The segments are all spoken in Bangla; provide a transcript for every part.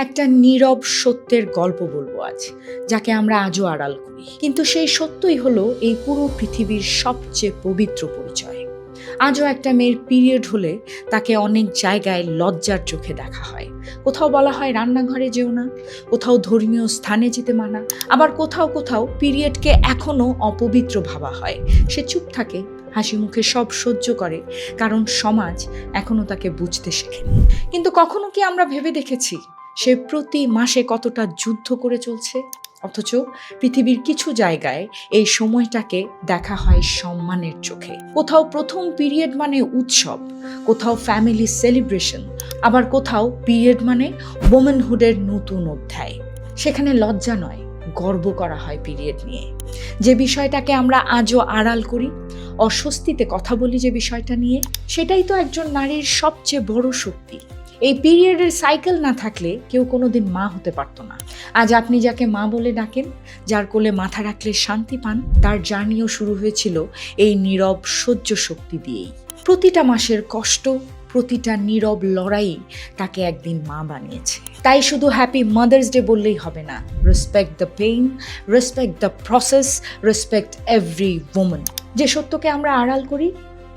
একটা নীরব সত্যের গল্প বলবো আজ, যাকে আমরা আজও আড়াল করি, কিন্তু সেই সত্যই হলো এই পুরো পৃথিবীর সবচেয়ে পবিত্র পরিচয়। আজও একটা মেয়ের পিরিয়ড হলে তাকে অনেক জায়গায় লজ্জার চোখে দেখা হয়। কোথাও বলা হয় রান্নাঘরে যেও না, কোথাও ধর্মীয় স্থানে যেতে মানা, আবার কোথাও কোথাও পিরিয়ডকে এখনো অপবিত্র ভাবা হয়। সে চুপ থাকে, হাসি মুখে সব সহ্য করে, কারণ সমাজ এখনো তাকে বুঝতে শেখেনি। কিন্তু কখনো কি আমরা ভেবে দেখেছি সে প্রতি মাসে কতটা যুদ্ধ করে চলছে? অথচ পৃথিবীর কিছু জায়গায় এই সময়টাকে দেখা হয় সম্মানের চোখে। কোথাও প্রথম পিরিয়ড মানে উৎসব, কোথাও ফ্যামিলি সেলিব্রেশন, আবার কোথাও পিরিয়ড মানে ওমেনহুডের নতুন অধ্যায়। সেখানে লজ্জা নয়, গর্ব করা হয় পিরিয়ড নিয়ে। যে বিষয়টাকে আমরা আজও আড়াল করি, অস্বস্তিতে কথা বলি যে বিষয়টা নিয়ে, সেটাই তো একজন নারীর সবচেয়ে বড় শক্তি। এই পিরিয়ডের সাইকেল না থাকলে কেউ কোনোদিন মা হতে পারতো না। আজ আপনি যাকে মা বলে ডাকেন, যার কোলে মাথা রাখলে শান্তি পান, তার জার্নিও শুরু হয়েছিল এই নীরব সহ্য শক্তি দিয়েই। প্রতিটা মাসের কষ্ট, প্রতিটা নীরব লড়াই তাকে একদিন মা বানিয়েছে। তাই শুধু হ্যাপি মাদার্স ডে বললেই হবে না। Respect the pain, respect the process, respect every woman. যে সত্যকে আমরা আড়াল করি,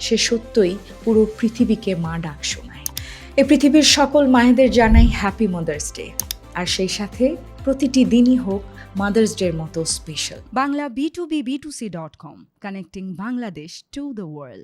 সে সত্যই পুরো পৃথিবীকে মা ডাক শোনায়। এই পৃথিবীর সকল মায়েদের জানাই হ্যাপি মাদার্স ডে, আর সেই সাথে প্রতিটি দিনই হোক মাদার্স ডের মতো special. Bangla B2B B2C.com, connecting Bangladesh to the world.